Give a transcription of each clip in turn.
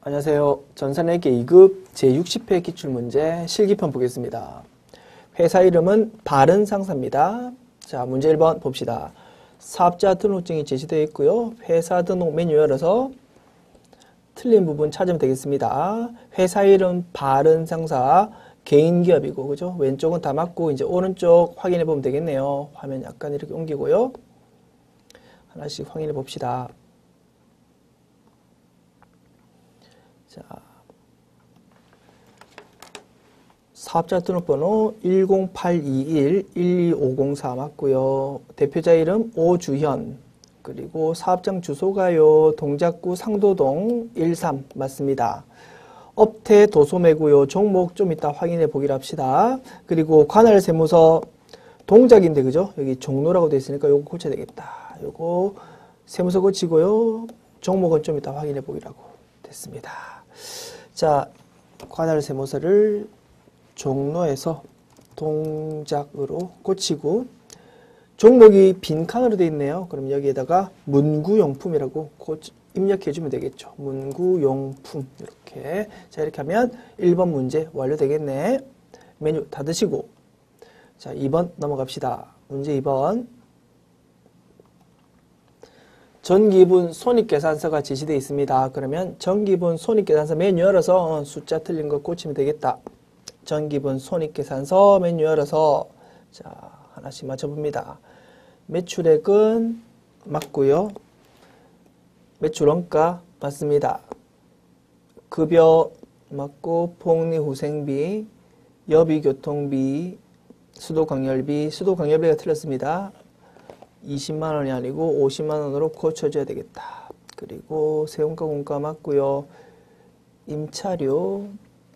안녕하세요. 전산회계 2급 제60회 기출문제 실기편 보겠습니다. 회사 이름은 바른상사입니다. 자, 문제 1번 봅시다. 사업자 등록증이 제시되어 있고요. 회사 등록 메뉴 열어서 틀린 부분 찾으면 되겠습니다. 회사 이름 바른상사 개인기업이고, 그죠? 왼쪽은 다 맞고, 이제 오른쪽 확인해 보면 되겠네요. 화면 약간 이렇게 옮기고요. 하나씩 확인해 봅시다. 자, 사업자 등록번호 10821-12504 맞고요. 대표자 이름 오주현, 그리고 사업장 주소가요 동작구 상도동 13 맞습니다. 업태 도소매고요. 종목 좀 이따 확인해 보기로 합시다. 그리고 관할 세무서 동작인데, 그죠? 여기 종로라고 되어 있으니까 요거 고쳐야 되겠다. 요거 세무서 고치고요. 종목은 좀 이따 확인해 보기로 하고 됐습니다. 자, 관할 세무서를 종로에서 동작으로 고치고, 종목이 빈칸으로 되어 있네요. 그럼 여기에다가 문구용품이라고 입력해주면 되겠죠. 문구용품 이렇게. 자, 이렇게 하면 1번 문제 완료되겠네. 메뉴 닫으시고, 자, 2번 넘어갑시다. 문제 2번. 전기분 손익계산서가 제시되어 있습니다. 그러면 전기분 손익계산서 메뉴 열어서 숫자 틀린 거 고치면 되겠다. 전기분 손익계산서 메뉴 열어서, 자, 하나씩 맞춰봅니다. 매출액은 맞고요. 매출원가 맞습니다. 급여 맞고, 복리후생비, 여비교통비, 수도광열비, 수도광열비가 틀렸습니다. 20만원이 아니고 50만원으로 고쳐줘야 되겠다. 그리고 세원가 공가 맞고요. 임차료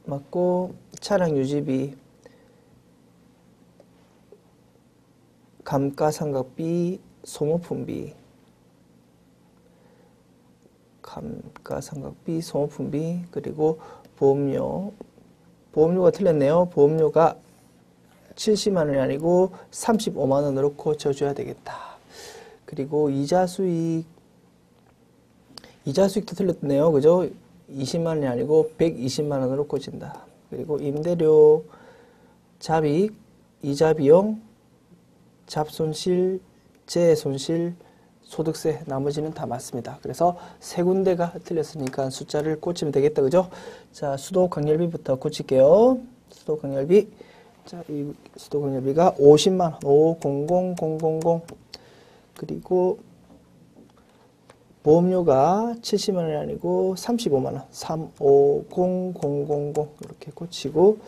맞고, 차량유지비, 감가상각비, 소모품비, 감가상각비, 소모품비, 그리고 보험료, 보험료가 틀렸네요. 보험료가 70만원이 아니고 35만원으로 고쳐줘야 되겠다. 그리고 이자수익, 이자수익도 틀렸네요. 그죠? 20만원이 아니고 120만원으로 고친다. 그리고 임대료, 잡익, 이자비용, 잡손실, 재손실, 소득세, 나머지는 다 맞습니다. 그래서 세 군데가 틀렸으니까 숫자를 고치면 되겠다. 그죠? 자, 수도광열비부터 고칠게요. 수도광열비. 자, 이 수도광열비가 50만원, 500000. 그리고 보험료가 70만원이 아니고 35만원, 350000 이렇게 고치고,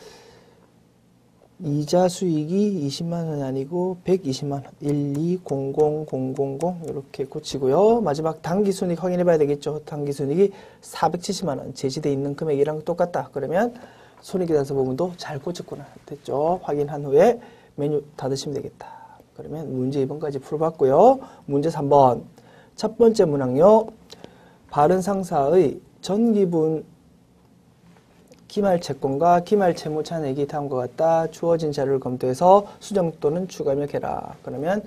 이자 수익이 20만원이 아니고 120만원, 1200000 이렇게 고치고요. 마지막 당기순이익 확인해 봐야 되겠죠. 당기순이익이 470만원 제시되어 있는 금액이랑 똑같다. 그러면 손익계산서 부분도 잘 고쳤구나. 됐죠? 확인한 후에 메뉴 닫으시면 되겠다. 그러면 문제 2번까지 풀어봤고요. 문제 3번. 첫 번째 문항요. 바른상사의 전기분 기말채권과 기말채무차액이 다음과 같다. 주어진 자료를 검토해서 수정 또는 추가 입력해라. 그러면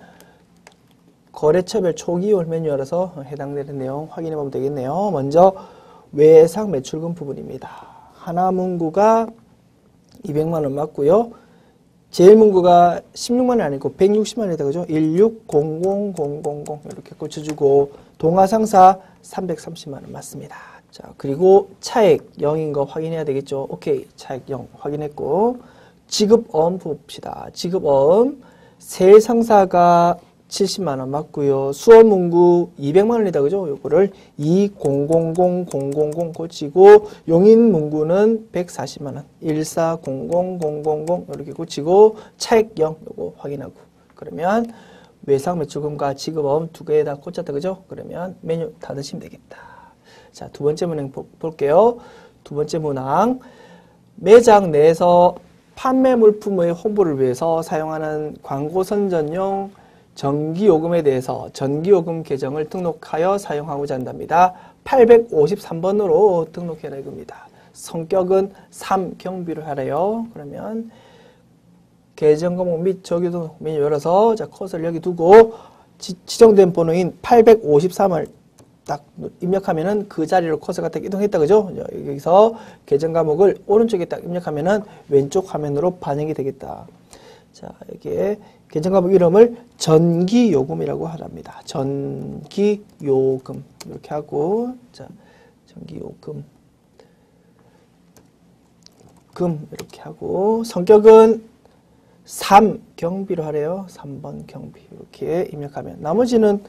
거래처별 초기월 메뉴 열어서 해당되는 내용 확인해 보면 되겠네요. 먼저 외상 매출금 부분입니다. 하나 문구가 200만원 맞고요. 제일 문구가 16만원이 아니고 160만원이다. 그죠? 1600000 이렇게 고쳐주고, 동아상사 330만원 맞습니다. 자, 그리고 차액 0인 거 확인해야 되겠죠? 오케이. 차액 0 확인했고, 지급어음 봅시다. 지급어음 세상사가 70만원 맞고요. 수어문구 200만원이다. 그죠? 요거를 2000000 고치고, 용인문구는 140만원, 1400000 이렇게 고치고, 차액 0 요거 확인하고, 그러면 외상 매출금과 지급어음 두 개 다 고쳤다. 그죠? 그러면 메뉴 닫으시면 되겠다. 자, 두 번째 문항 볼게요. 두 번째 문항. 매장 내에서 판매 물품의 홍보를 위해서 사용하는 광고 선전용 전기요금에 대해서 전기요금 계정을 등록하여 사용하고자 한답니다. 853번으로 등록해라 이겁니다. 성격은 3 경비로 하래요. 그러면 계정 과목 및 적용 메뉴 열어서, 자, 커서를 여기 두고 지정된 번호인 853을 딱 입력하면은 그 자리로 커서가 딱 이동했다. 그죠? 여기서 계정 과목을 오른쪽에 딱 입력하면은 왼쪽 화면으로 반영이 되겠다. 자, 여기에 계정 과목 이름을 전기요금이라고 하랍니다. 전기요금. 이렇게 하고, 자, 전기요금. 금, 이렇게 하고, 성격은 3, 경비로 하래요. 3번 경비. 이렇게 입력하면. 나머지는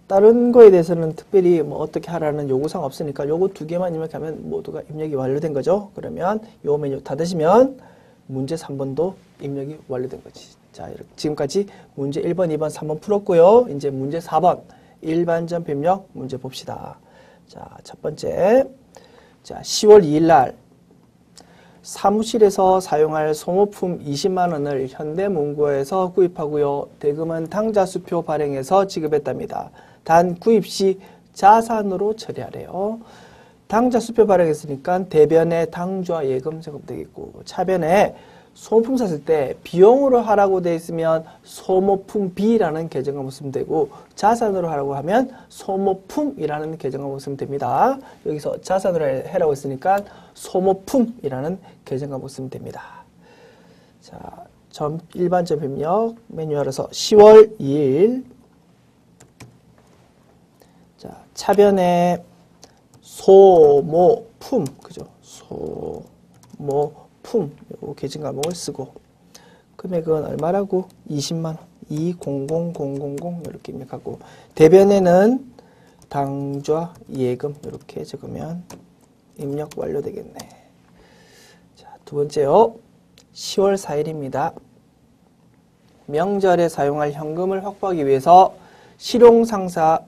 다른 거에 대해서는 특별히 뭐 어떻게 하라는 요구사항 없으니까 요거 두 개만 입력하면 모두가 입력이 완료된 거죠. 그러면 요 메뉴 닫으시면 문제 3번도 입력이 완료된 거지. 자, 이렇게 지금까지 문제 1번, 2번, 3번 풀었고요. 이제 문제 4번 일반전 입력 문제 봅시다. 자, 첫 번째. 자, 10월 2일 날 사무실에서 사용할 소모품 20만 원을 현대문구에서 구입하고요. 대금은 당좌수표 발행해서 지급했답니다. 단 구입 시 자산으로 처리하래요. 당좌수표 발행했으니까 대변에 당좌 예금 적으면 되겠고, 차변에 소모품 샀을 때 비용으로 하라고 되어 있으면 소모품비라는 계정을 쓰면 되고, 자산으로 하라고 하면 소모품이라는 계정을 쓰면 됩니다. 여기서 자산으로 해라고 했으니까 소모품이라는 계정을 쓰면 됩니다. 자, 일반점 입력 메뉴 열어서 10월 2일. 자, 차변에 소모품, 그죠? 소모품, 요 계정 과목을 쓰고, 금액은 얼마라고? 20만원, 200000 이렇게 입력하고, 대변에는 당좌 예금 이렇게 적으면 입력 완료되겠네. 자, 두 번째요. 10월 4일입니다. 명절에 사용할 현금을 확보하기 위해서 실용상사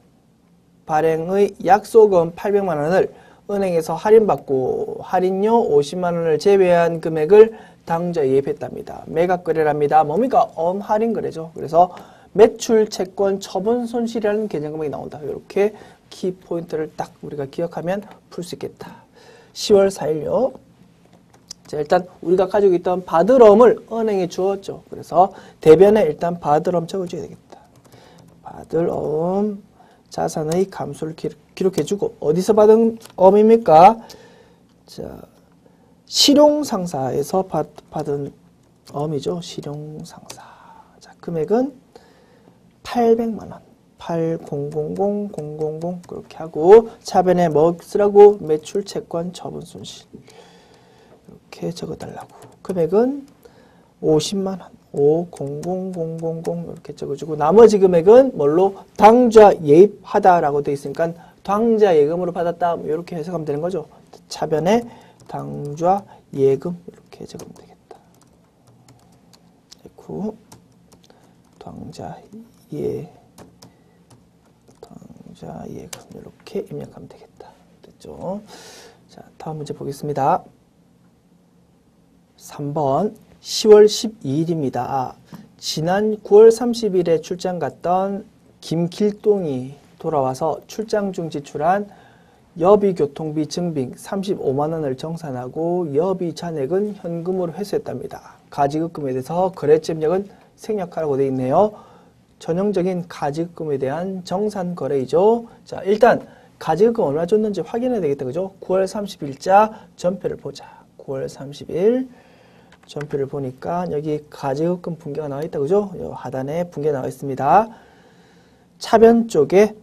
발행의 약소금 800만 원을 은행에서 할인받고 할인료 50만 원을 제외한 금액을 당좌에 예입했답니다. 매각 거래랍니다. 뭡니까? 할인 거래죠. 그래서 매출 채권 처분 손실이라는 계정 금액이 나온다. 이렇게 키포인트를 딱 우리가 기억하면 풀 수 있겠다. 10월 4일요. 자, 일단 우리가 가지고 있던 받을엄을 은행에 주었죠. 그래서 대변에 일단 받을엄 적어줘야 되겠다. 받을엄 자산의 감소를 기록해주고, 어디서 받은 엄입니까? 자, 실용상사에서 받은 엄이죠. 실용상사. 자, 금액은 800만원. 8000000 그렇게 하고, 차변에 뭐 쓰라고? 매출 채권 처분 손실. 이렇게 적어달라고. 금액은 50만원. 500000 이렇게 적어주고, 나머지 금액은 뭘로? 당좌 예입하다라고 되어 있으니까 당좌 예금으로 받았다, 이렇게 해석하면 되는 거죠. 차변에 당좌 예금 이렇게 적으면 되겠다. 그리고 당좌 예금 이렇게 입력하면 되겠다. 됐죠? 자, 다음 문제 보겠습니다. 3번 10월 12일입니다. 지난 9월 30일에 출장 갔던 김길동이 돌아와서 출장 중 지출한 여비 교통비 증빙 35만 원을 정산하고 여비 잔액은 현금으로 회수했답니다. 가지급금에 대해서 거래점력은 생략하라고 되어 있네요. 전형적인 가지급금에 대한 정산 거래이죠. 자, 일단 가지급금 얼마 줬는지 확인해야 되겠다. 그죠? 9월 30일자 전표를 보자. 9월 30일 전표를 보니까 여기 가지급금 분계가 나와 있다. 그죠? 하단에 분계 나와 있습니다. 차변 쪽에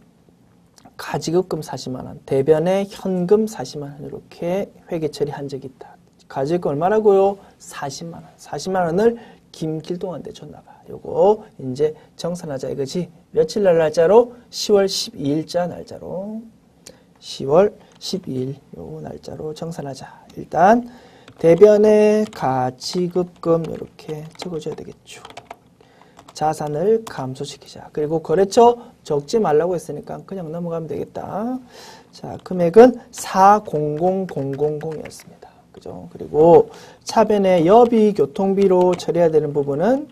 가지급금 40만원, 대변에 현금 40만원 이렇게 회계 처리한 적이 있다. 가지급금 얼마라고요? 40만원. 40만원을 김길동한테 줬나봐. 요거 이제 정산하자 이거지. 며칠 날 날짜로? 10월 12일자 날짜로. 10월 12일 요 날짜로 정산하자. 일단 대변에 가지급금 이렇게 적어줘야 되겠죠. 자산을 감소시키자. 그리고 거래처 적지 말라고 했으니까 그냥 넘어가면 되겠다. 자, 금액은 400,000이었습니다. 그죠? 그리고 차변에 여비 교통비로 처리해야 되는 부분은,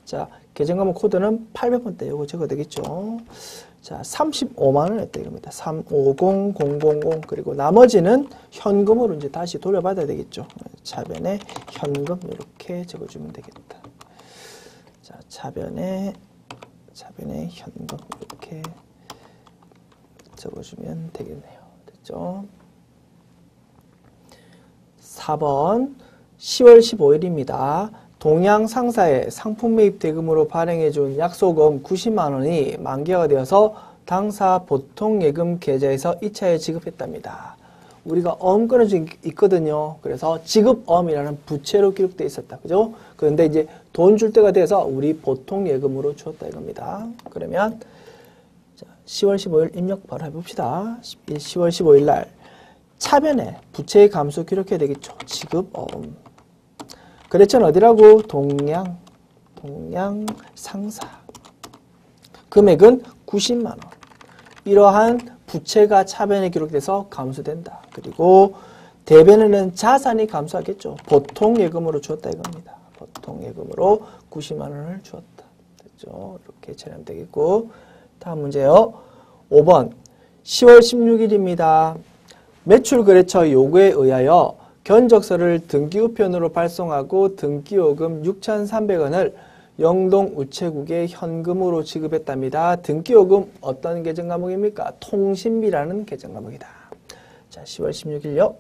자, 계정과목 코드는 800번대 요거 적어야 되겠죠. 자, 35만원 했다 이겁니다. 350000 그리고 나머지는 현금으로 이제 다시 돌려받아야 되겠죠. 차변에 현금 이렇게 적어주면 되겠다. 자, 차변에 현금 이렇게 적어주면 되겠네요. 됐죠? 4번 10월 15일입니다. 동양 상사에 상품 매입 대금으로 발행해준 약소금 90만 원이 만기가 되어서 당사 보통 예금 계좌에서 2차에 지급했답니다. 우리가 어음 끊어져 있거든요. 그래서 지급어음이라는 부채로 기록되어 있었다. 그죠? 그런데 이제 돈 줄 때가 돼서 우리 보통 예금으로 주었다 이겁니다. 그러면 10월 15일 입력 바로 해봅시다. 10월 15일 날 차변에 부채의 감소 기록해야 되겠죠. 지급어음. 거래처는 어디라고? 동양 상사. 금액은 90만 원. 이러한 부채가 차변에 기록돼서 감소된다. 그리고 대변에는 자산이 감소하겠죠. 보통 예금으로 주었다 이겁니다. 보통 예금으로 90만 원을 주었다. 됐죠? 이렇게 처리하면 되겠고. 다음 문제요. 5번 10월 16일입니다. 매출거래처 요구에 의하여 견적서를 등기우편으로 발송하고 등기요금 6,300원을 영동 우체국에 현금으로 지급했답니다. 등기요금 어떤 계정 과목입니까? 통신비라는 계정 과목이다. 자, 10월 16일요.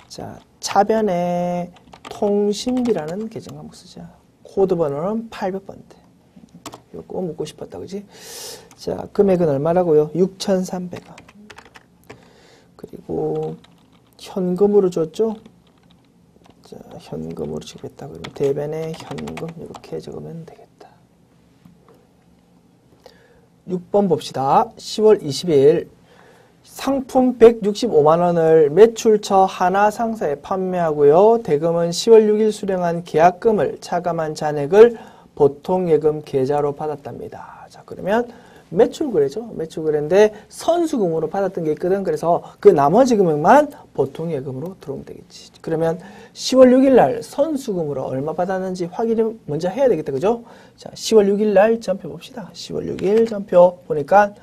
자, 차변에 통신비라는 계정 과목 쓰자. 코드 번호는 800번대. 이거 꼭 묻고 싶었다, 그지? 자, 금액은 얼마라고요? 6,300원. 그리고 현금으로 줬죠? 자, 현금으로 지급했다. 그러면 대변에 현금 이렇게 적으면 되겠다. 6번 봅시다. 10월 20일 상품 165만 원을 매출처 하나 상사에 판매하고요. 대금은 10월 6일 수령한 계약금을 차감한 잔액을 보통예금 계좌로 받았답니다. 자, 그러면 매출거래죠. 매출거래인데 선수금으로 받았던 게 있거든. 그래서 그 나머지 금액만 보통예금으로 들어오면 되겠지. 그러면 10월 6일 날 선수금으로 얼마 받았는지 확인을 먼저 해야 되겠다. 그죠? 자, 10월 6일 날 전표 봅시다. 10월 6일 전표 보니까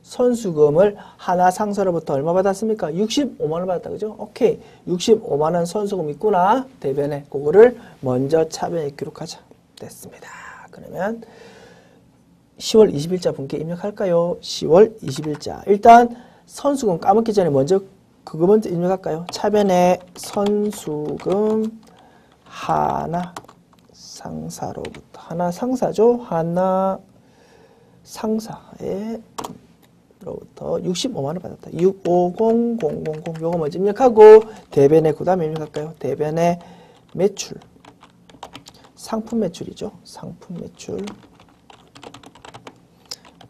선수금을 하나 상사로부터 얼마 받았습니까? 65만 원 받았다. 그죠? 오케이. 65만 원 선수금 있구나. 대변에 그거를 먼저 차변에 기록하자. 됐습니다. 그러면 10월 20일자 분께 입력할까요? 10월 20일자. 일단 선수금 까먹기 전에 먼저 그거 먼저 입력할까요? 차변에 선수금 하나 상사로부터. 하나 상사죠? 하나 상사에 로부터 65만 원 받았다. 650000 요거 먼저 입력하고 대변에 그 다음에 입력할까요? 대변에 매출. 상품 매출이죠. 상품 매출.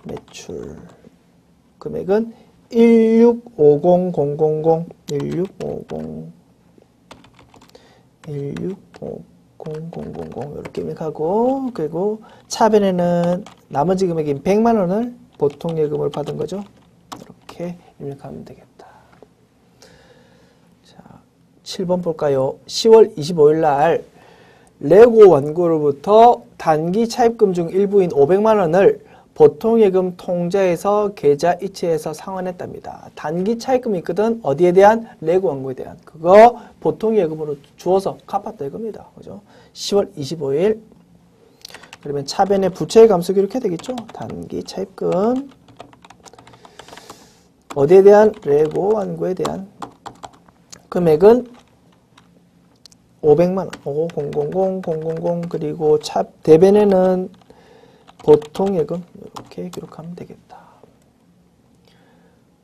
매출 금액은 1650000 이렇게 입력하고 그리고 차변에는 나머지 금액인 100만 원을 보통예금을 받은 거죠. 이렇게 입력하면 되겠다. 자, 7번 볼까요? 10월 25일 날 레고 원고로부터 단기 차입금 중 일부인 500만 원을 보통예금 통장에서 계좌 이체해서 상환했답니다. 단기 차입금이 있거든. 어디에 대한? 레고 원고에 대한. 그거 보통예금으로 주어서 갚았다 이겁니다. 그죠? 10월 25일. 그러면 차변에 부채의 감소 기록해야 되겠죠? 단기 차입금. 어디에 대한? 레고 원고에 대한. 금액은 500만 원. 5000000 그리고 대변에는 보통예금 이렇게 기록하면 되겠다.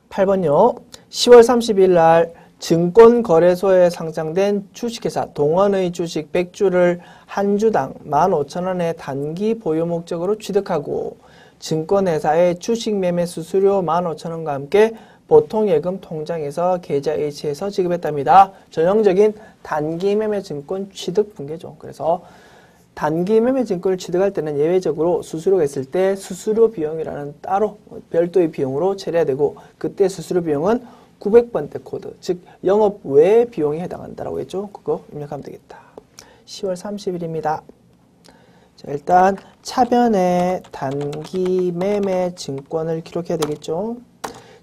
8번요. 10월 30일 날 증권거래소에 상장된 주식회사 동원의 주식 100주를 한 주당 15,000원의 단기 보유 목적으로 취득하고 증권회사의 주식 매매 수수료 15,000원과 함께 보통예금 통장에서 계좌 이체해서 지급했답니다. 전형적인 단기 매매 증권 취득 분계죠. 그래서 단기 매매 증권을 취득할 때는 예외적으로 수수료가 있을 때 수수료 비용이라는 따로 별도의 비용으로 처리해야 되고 그때 수수료 비용은 900번대 코드, 즉 영업 외 비용이 해당한다라고 했죠. 그거 입력하면 되겠다. 10월 30일입니다. 자, 일단 차변에 단기 매매 증권을 기록해야 되겠죠.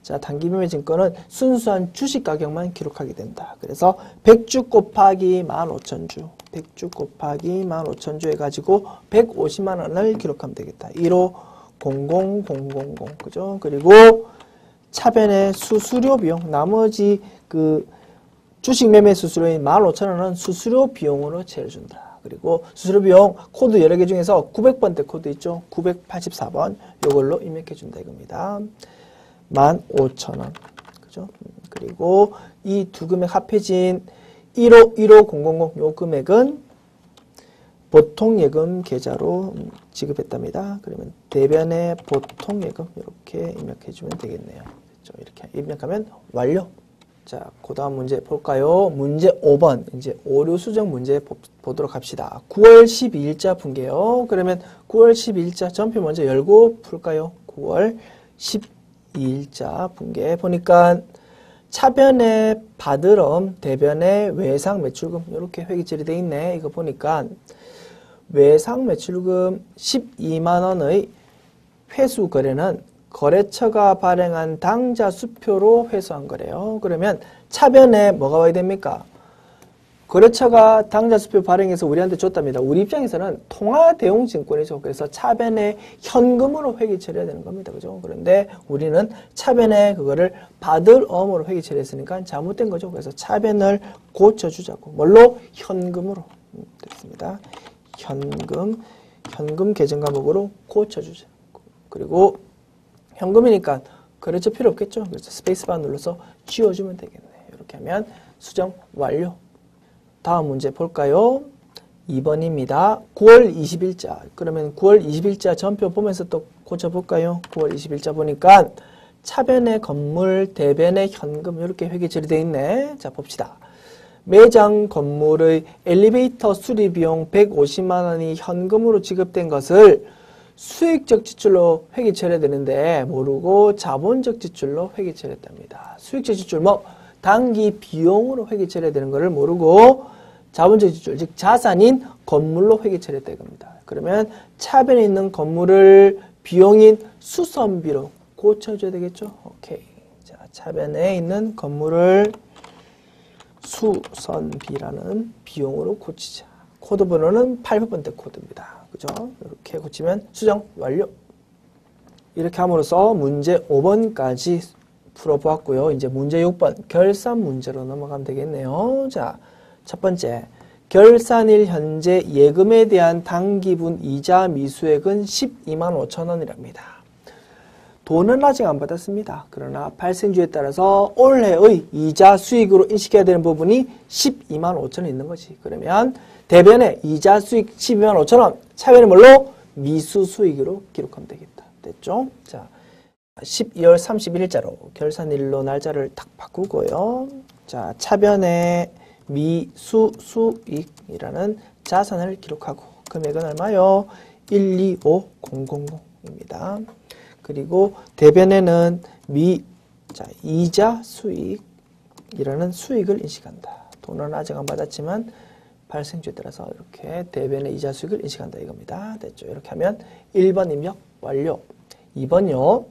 자, 단기 매매 증권은 순수한 주식 가격만 기록하게 된다. 그래서 100주 곱하기 15,000주 100주 곱하기 15,000주 해가지고 150만 원을 기록하면 되겠다. 1500000 그죠? 그리고 차변의 수수료 비용, 나머지 그 주식 매매 수수료인 15,000원은 수수료 비용으로 채워준다. 그리고 수수료 비용 코드 여러 개 중에서 900번대 코드 있죠? 984번 이걸로 입력해준다 이겁니다. 15,000원. 그죠? 그리고 이 두 금액 합해진 1515000 요 금액은 보통예금 계좌로 지급했답니다. 그러면 대변의 보통예금 이렇게 입력해주면 되겠네요. 그렇죠? 이렇게 입력하면 완료. 자, 그 다음 문제 볼까요? 문제 5번. 이제 오류 수정 문제 보도록 합시다. 9월 12일자 분계요. 그러면 9월 12일자 전표 먼저 열고 풀까요? 9월 12일자 분계 보니까 차변의 받으럼, 대변의 외상 매출금 이렇게 회계처리 돼 있네. 이거 보니까 외상 매출금 12만원의 회수 거래는 거래처가 발행한 당좌 수표로 회수한 거래요. 그러면 차변에 뭐가 와야 됩니까? 거래처가 당좌 수표 발행해서 우리한테 줬답니다. 우리 입장에서는 통화대용증권이죠. 그래서 차변에 현금으로 회계 처리해야 되는 겁니다. 그죠? 그런데 우리는 차변에 그거를 받을 어음으로 회계 처리했으니까 잘못된 거죠. 그래서 차변을 고쳐주자고. 뭘로? 현금으로. 됐습니다. 현금 계정 과목으로 고쳐주자. 그리고 현금이니까 거래처 필요 없겠죠. 그래서 스페이스바 눌러서 지워주면 되겠네요. 이렇게 하면 수정 완료. 다음 문제 볼까요? 2번입니다. 9월 20일자. 그러면 9월 20일자 전표 보면서 또 고쳐볼까요? 9월 20일자 보니까 차변의 건물, 대변의 현금 이렇게 회계 처리되어 있네. 자, 봅시다. 매장 건물의 엘리베이터 수리 비용 150만 원이 현금으로 지급된 것을 수익적 지출로 회계 처리해야 되는데 모르고 자본적 지출로 회계 처리했답니다. 수익적 지출 뭐 단기 비용으로 회계 처리해야 되는 것을 모르고 자본적 지출 즉 자산인 건물로 회계 처리했다 이겁니다. 그러면 차변에 있는 건물을 비용인 수선비로 고쳐줘야 되겠죠. 오케이. 자, 차변에 있는 건물을 수선비라는 비용으로 고치자. 코드 번호는 8번대 코드입니다. 그죠? 이렇게 고치면 수정 완료. 이렇게 함으로써 문제 5번까지 풀어보았고요. 이제 문제 6번 결산 문제로 넘어가면 되겠네요. 자, 첫 번째 결산일 현재 예금에 대한 당기분 이자 미수액은 12만 5천 원이랍니다. 돈은 아직 안 받았습니다. 그러나 발생주에 따라서 올해의 이자 수익으로 인식해야 되는 부분이 12만 5천 원 있는 거지. 그러면 대변에 이자 수익 12만 5천 원, 차변에 뭘로? 미수 수익으로 기록하면 되겠다. 됐죠? 자, 12월 31일자로 결산일로 날짜를 딱 바꾸고요. 자, 차변에 미수 수익이라는 자산을 기록하고 금액은 얼마요? 125000입니다. 그리고 대변에는 이자 수익이라는 수익을 인식한다. 돈은 아직 안 받았지만 발생주에 따라서 이렇게 대변의 이자 수익을 인식한다 이겁니다. 됐죠? 이렇게 하면 1번 입력 완료. 2번요.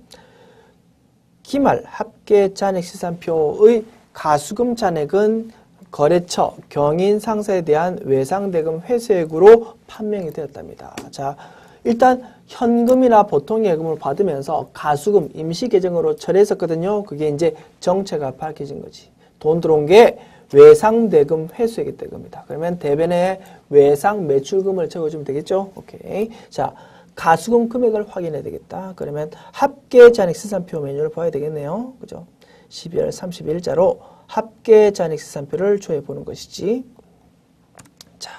기말 합계 잔액 시산표의 가수금 잔액은 거래처 경인 상사에 대한 외상대금 회수액으로 판명이 되었답니다. 자, 일단 현금이나 보통예금을 받으면서 가수금 임시계정으로 처리했었거든요. 그게 이제 정체가 밝혀진 거지. 돈 들어온 게 외상대금 회수액이 될 겁니다. 그러면 대변에 외상 매출금을 적어주면 되겠죠. 오케이. 자, 가수금 금액을 확인해야 되겠다. 그러면 합계 잔액 시산표 메뉴를 봐야 되겠네요. 그죠? 12월 30일자로 합계 잔액 시산표를 조회해 보는 것이지. 자,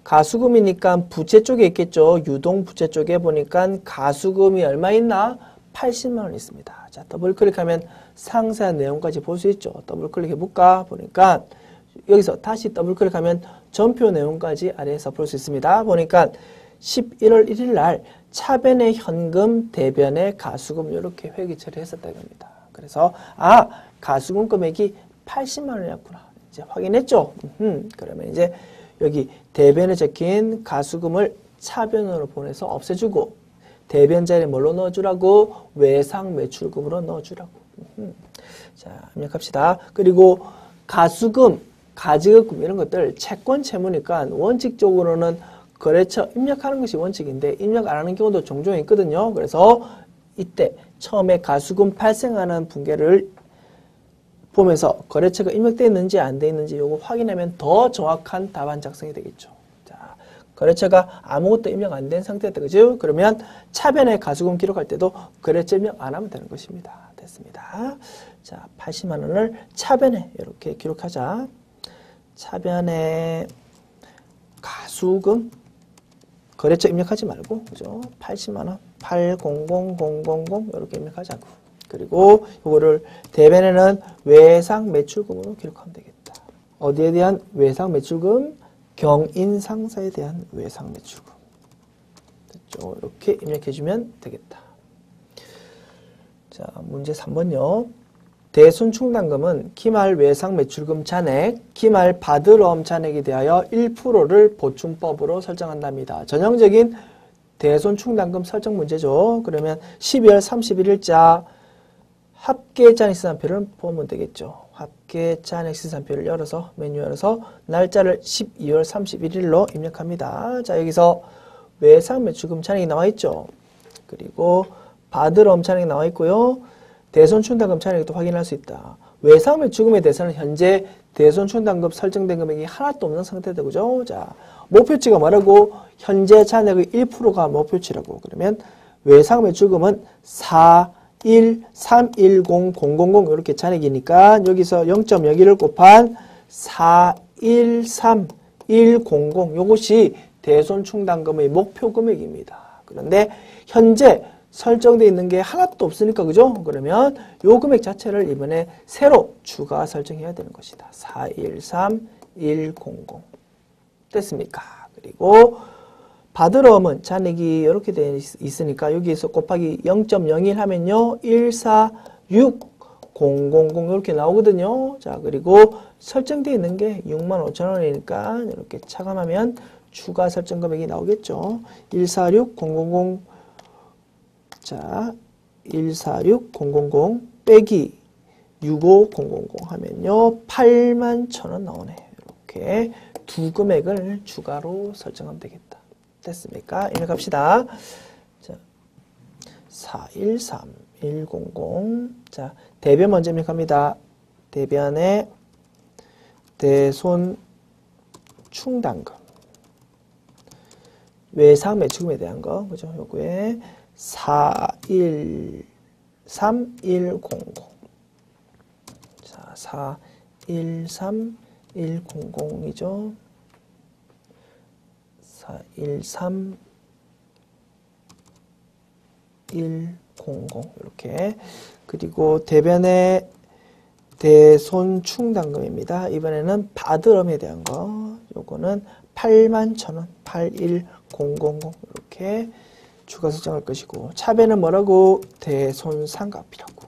가수금이니까 부채 쪽에 있겠죠. 유동 부채 쪽에 보니까 가수금이 얼마 있나? 80만 원 있습니다. 자, 더블 클릭하면 상세한 내용까지 볼 수 있죠. 더블 클릭해 볼까? 보니까 여기서 다시 더블 클릭하면 전표 내용까지 아래에서 볼 수 있습니다. 보니까 11월 1일 날 차변의 현금, 대변의 가수금 이렇게 회계 처리했었다 이겁니다. 그래서 가수금 금액이 80만 원이었구나. 이제 확인했죠? 그러면 이제 여기 대변에 적힌 가수금을 차변으로 보내서 없애주고 대변 자리에 뭘로 넣어주라고? 외상 매출금으로 넣어주라고. 자, 입력합시다. 그리고 가수금, 가지급금 이런 것들 채권 채무니까 원칙적으로는 거래처 입력하는 것이 원칙인데 입력 안 하는 경우도 종종 있거든요. 그래서 이때 처음에 가수금 발생하는 분계를 보면서 거래처가 입력되어 있는지 안 되어 있는지 요거 확인하면 더 정확한 답안 작성이 되겠죠. 자, 거래처가 아무것도 입력 안 된 상태다. 그죠? 그러면 차변에 가수금 기록할 때도 거래처 입력 안 하면 되는 것입니다. 됐습니다. 자, 80만 원을 차변에 이렇게 기록하자. 차변에 가수금 거래처 입력하지 말고, 그죠? 80만 원, 800000 이렇게 입력하자고. 그리고 이거를 대변에는 외상 매출금으로 기록하면 되겠다. 어디에 대한 외상 매출금? 경인 상사에 대한 외상 매출금. 됐죠? 이렇게 입력해주면 되겠다. 자, 문제 3번요. 대손충당금은 기말 외상 매출금 잔액, 기말 받으러옴 잔액에 대하여 1%를 보충법으로 설정한답니다. 전형적인 대손충당금 설정 문제죠. 그러면 12월 31일자 합계 잔액시산표를 보면 되겠죠. 합계 잔액시산표를 열어서 메뉴 열어서 날짜를 12월 31일로 입력합니다. 자, 여기서 외상 매출금 잔액이 나와 있죠. 그리고 받으러옴 잔액이 나와 있고요. 대손충당금 잔액도 확인할 수 있다. 외상 매출금에 대해서는 현재 대손충당금 설정된 금액이 하나도 없는 상태다. 그죠? 자, 목표치가 뭐라고? 현재 잔액의 1%가 목표치라고. 그러면 외상 매출금은 4131000 이렇게 잔액이니까 여기서 0.01을 곱한 413100 요것이 대손충당금의 목표 금액입니다. 그런데 현재 설정되어 있는 게 하나도 없으니까, 그죠? 그러면 요 금액 자체를 이번에 새로 추가 설정해야 되는 것이다. 413100 됐습니까? 그리고 받으러옴은 잔액이 이렇게 되어 있으니까 여기에서 곱하기 0.01 하면요 146000 이렇게 나오거든요. 자, 그리고 설정되어 있는 게 65,000원이니까 이렇게 차감하면 추가 설정 금액이 나오겠죠. 146000 자, 146000 빼기 65000 하면요 81,000원 나오네. 이렇게 두 금액을 추가로 설정하면 되겠다. 됐습니까? 입력합시다. 자, 413100 자, 대변 먼저 입력합니다. 대변에 대손충당금 외상 매출금에 대한 거, 그죠? 요거에 413100 자, 413100이죠. 413100 이렇게. 그리고 대변의 대손충당금입니다. 이번에는 받으러움에 대한 거. 요거는 81,000원 8100 이렇게 추가 설정할 것이고, 차변은 뭐라고? 대손상가비라고.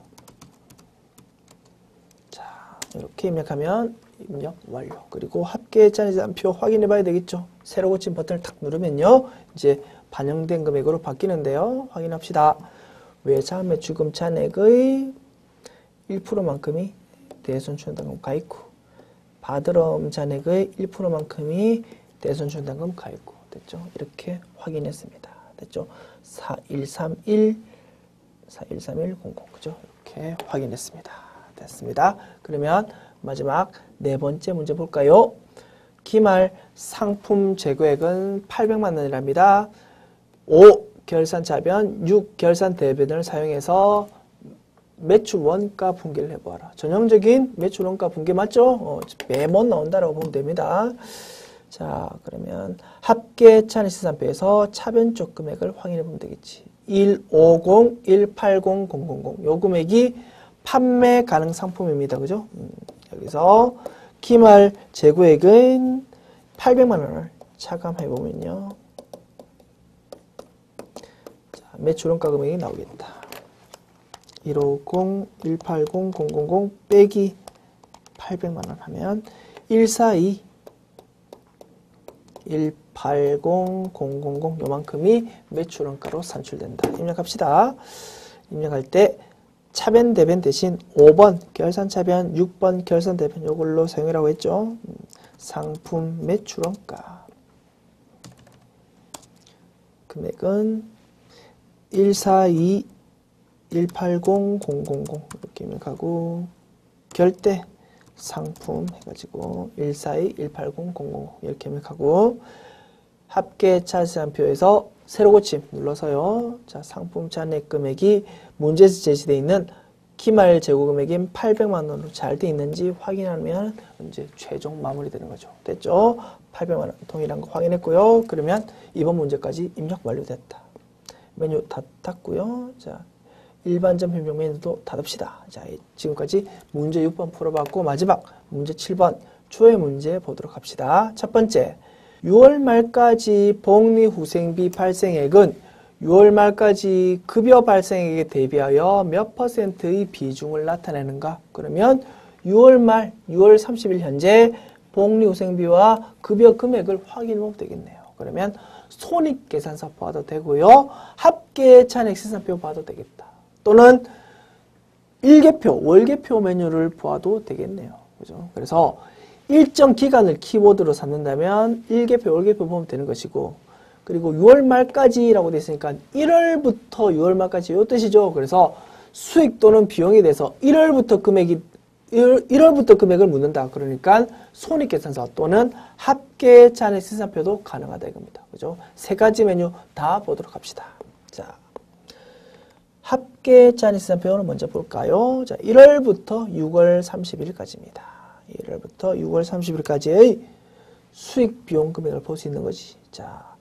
자, 이렇게 입력하면 입력 완료. 그리고 합계 잔액시산표 확인해 봐야 되겠죠. 새로 고친 버튼을 탁 누르면요 이제 반영된 금액으로 바뀌는데요. 확인합시다. 외상 매출금 잔액의 1%만큼이 대손충당금 가 있고, 받으러옴 잔액의 1%만큼이 대손충당금 가 있고. 됐죠? 이렇게 확인했습니다. 됐죠? 413100 그죠? 이렇게 확인했습니다. 됐습니다. 그러면 마지막 네 번째 문제 볼까요? 기말 상품 재고액은 800만 원이랍니다. 5. 결산 차변, 6. 결산 대변을 사용해서 매출 원가 분계를 해보아라. 전형적인 매출 원가 분계 맞죠? 매번 나온다라고 보면 됩니다. 자, 그러면 합계 잔액시산표에서 차변 쪽 금액을 확인해 보면 되겠지. 150, 180, 000. 요 금액이 판매 가능 상품입니다. 그죠? 여기서 기말 재고액은 800만 원을 차감해 보면요. 자, 매출원가 금액이 나오겠다. 150, 180, 000 빼기 800만 원 하면 142 180, 000 요만큼이 매출원가로 산출된다. 입력합시다. 입력할 때 차변 대변 대신 5번 결산 차변, 6번 결산 대변 요걸로 사용이라고 했죠. 상품 매출원가 금액은 142 180000 이렇게 입력하고 결대 상품 해가지고 142-180000 이렇게 입력하고 합계 차지산표에서 세로 고침 눌러서요. 자, 상품 잔액 금액이 문제에서 제시되어 있는 기말 재고 금액인 800만 원으로 잘 돼 있는지 확인하면 이제 최종 마무리되는 거죠. 됐죠? 800만 원 동일한 거 확인했고요. 그러면 이번 문제까지 입력 완료됐다. 메뉴 닫았고요. 자, 일반점 변경 메뉴도 닫읍시다. 자, 지금까지 문제 6번 풀어봤고 마지막 문제 7번 초의 문제 보도록 합시다. 첫 번째, 6월 말까지 복리후생비 발생액은 6월 말까지 급여 발생액에 대비하여 몇 %의 비중을 나타내는가? 그러면 6월 말, 6월 30일 현재 복리후생비와 급여 금액을 확인하면 되겠네요. 그러면 손익계산서 봐도 되고요. 합계 잔액 시산표 봐도 되겠다. 또는 일개표, 월개표 메뉴를 보아도 되겠네요. 그죠? 그래서 일정 기간을 키워드로 삼는다면 일개표, 월개표 보면 되는 것이고, 그리고 6월 말까지라고 되어 있으니까 1월부터 6월 말까지 이 뜻이죠. 그래서 수익 또는 비용에 대해서 1월부터 금액을 묻는다. 그러니까 손익계산서 또는 합계 잔액 시산표도 가능하다 이겁니다. 그죠? 세 가지 메뉴 다 보도록 합시다. 자, 합계 잔액 시산표는 먼저 볼까요? 자, 1월부터 6월 30일까지입니다. 1월부터 6월 30일까지의 수익 비용 금액을 볼 수 있는 거지. 자,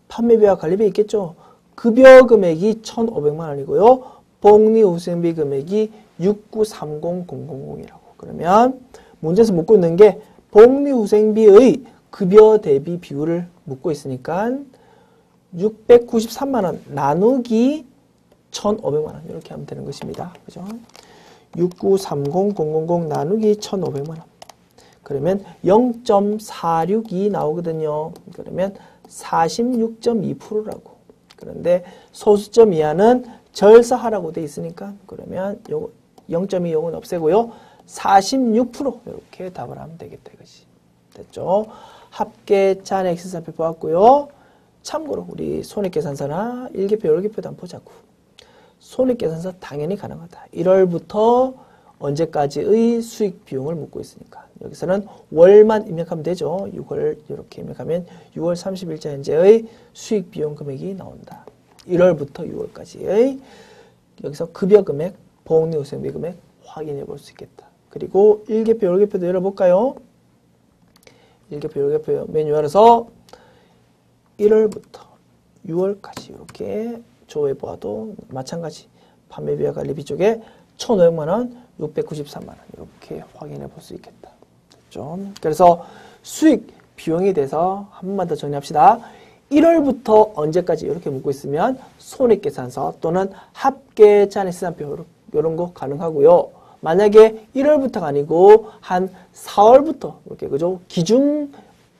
판매비와 관리비 있겠죠? 급여 금액이 1,500만 원이고요. 복리후생비 금액이 6930000이라고. 그러면 문제에서 묻고 있는 게 복리후생비의 급여 대비 비율을 묻고 있으니까 693만 원 나누기 1,500만 원 이렇게 하면 되는 것입니다. 그죠? 6930000 나누기 1,500만 원. 그러면 0.462 나오거든요. 그러면 46.2%라고. 그런데 소수점 이하는 절사하라고 돼 있으니까 그러면 요거 0.2 요건 없애고요. 46% 이렇게 답을 하면 되겠다 이것이. 됐죠? 합계 잔액 시산표 보았고요. 참고로 우리 손익계산서나 일개표, 월개표도 한번 보자고. 손익계산서 당연히 가능하다. 1월부터 언제까지의 수익 비용을 묻고 있으니까. 여기서는 월만 입력하면 되죠. 6월 이렇게 입력하면 6월 30일자 현재의 수익 비용 금액이 나온다. 1월부터 6월까지의 여기서 급여 금액, 복리후생비 금액 확인해 볼 수 있겠다. 그리고 일개표, 월개표도 열어볼까요? 일개표, 월개표 메뉴 열어서 1월부터 6월까지 이렇게 조회 보아도 마찬가지 판매비와 관리비 쪽에 1,500만 원, 693만 원 이렇게 확인해 볼 수 있겠다. 됐죠? 그래서 수익 비용에 대해서 한 번만 더 정리합시다. 1월부터 언제까지 이렇게 묻고 있으면 손익계산서 또는 합계 잔액 시산표 이런 거 가능하고요. 만약에 1월부터가 아니고 한 4월부터 이렇게 그죠? 기준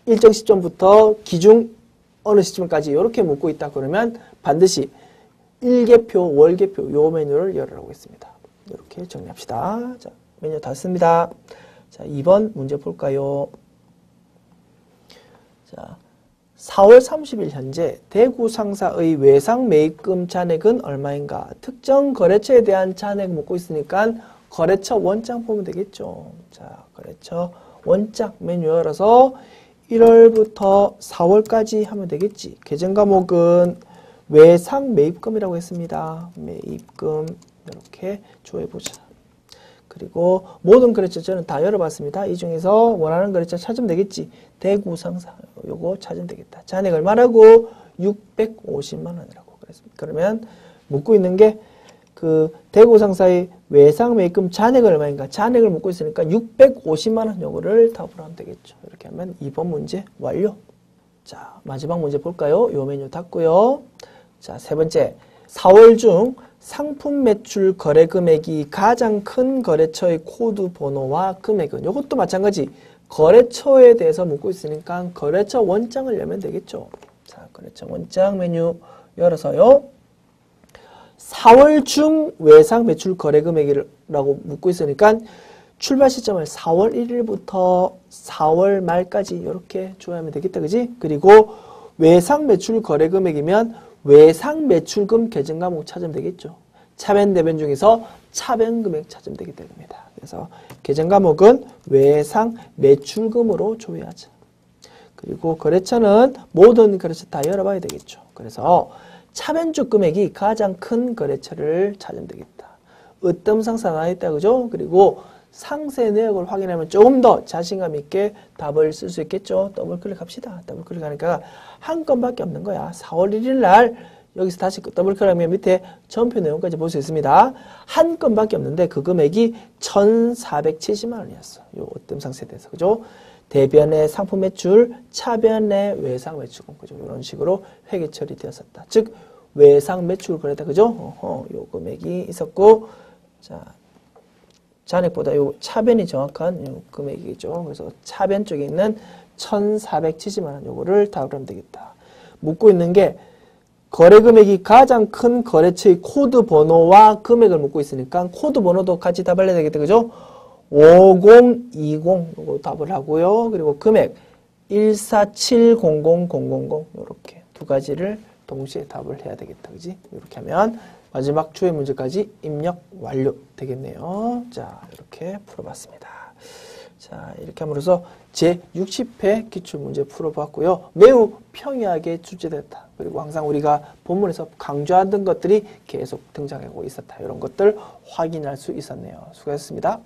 일정 시점부터 기준 어느 시점까지 이렇게 묻고 있다 그러면 반드시 일개표, 월개표 요 메뉴를 열으라고 했습니다. 이렇게 정리합시다. 자, 메뉴 닫습니다. 자, 2번 문제 볼까요? 자, 4월 30일 현재 대구 상사의 외상 매입금 잔액은 얼마인가? 특정 거래처에 대한 잔액 묻고 있으니까 거래처 원장 보면 되겠죠. 자, 거래처 원장 메뉴 열어서 1월부터 4월까지 하면 되겠지. 계정 과목은 외상 매입금이라고 했습니다. 매입금 이렇게 조회보자. 그리고 모든 거래처 저는 다 열어봤습니다. 이 중에서 원하는 거래처 찾으면 되겠지. 대구 상사 요거 찾으면 되겠다. 잔액 얼마라고? 650만 원이라고 그랬습니다. 그러면 묻고 있는 게 그 대구 상사의 외상 매입금 잔액 얼마인가? 잔액을 묻고 있으니까 650만 원 요거를 답을 하면 되겠죠. 이렇게 하면 2번 문제 완료. 자, 마지막 문제 볼까요? 요 메뉴 닫고요. 자, 세 번째. 4월 중 상품 매출 거래 금액이 가장 큰 거래처의 코드 번호와 금액은 이것도 마찬가지 거래처에 대해서 묻고 있으니까 거래처 원장을 열면 되겠죠. 자, 거래처 원장 메뉴 열어서요. 4월 중 외상 매출 거래 금액이라고 묻고 있으니까 출발 시점을 4월 1일부터 4월 말까지 이렇게 조회하면 되겠다. 그지? 그리고 외상 매출 거래 금액이면 외상 매출금 계정 과목 찾으면 되겠죠. 차변, 대변 중에서 차변 금액 찾으면 되기 때문입니다. 그래서 계정 과목은 외상 매출금으로 조회하자. 그리고 거래처는 모든 거래처 다 열어봐야 되겠죠. 그래서 차변적 금액이 가장 큰 거래처를 찾으면 되겠다. 으뜸상사 나와 있다, 그죠? 그리고 상세 내역을 확인하면 조금 더 자신감 있게 답을 쓸 수 있겠죠. 더블 클릭합시다. 더블 클릭하니까 한 건밖에 없는 거야. 4월 1일 날 여기서 다시 더블 클릭하면 밑에 전표 내용까지 볼 수 있습니다. 한 건밖에 없는데 그 금액이 1,470만 원이었어. 요 으뜸상세에 대해서, 그죠? 대변의 상품 매출, 차변의 외상 매출금, 그죠? 이런 식으로 회계 처리되었었다. 즉 외상 매출 거래다, 그죠? 요 금액이 있었고, 자, 잔액보다 요 차변이 정확한 요 금액이겠죠. 그래서 차변 쪽에 있는 1,470만 원 요거를 답을 하면 되겠다. 묻고 있는 게 거래 금액이 가장 큰 거래처의 코드 번호와 금액을 묻고 있으니까 코드 번호도 같이 답을 해야 되겠다, 그죠? 5020 요거 답을 하고요. 그리고 금액 1470000 요렇게 두 가지를 동시에 답을 해야 되겠다, 그지? 이렇게 하면 마지막 주의 문제까지 입력 완료 되겠네요. 자, 이렇게 풀어봤습니다. 자, 이렇게 함으로써 제60회 기출문제 풀어봤고요. 매우 평이하게 출제됐다. 그리고 항상 우리가 본문에서 강조하던 것들이 계속 등장하고 있었다. 이런 것들 확인할 수 있었네요. 수고하셨습니다.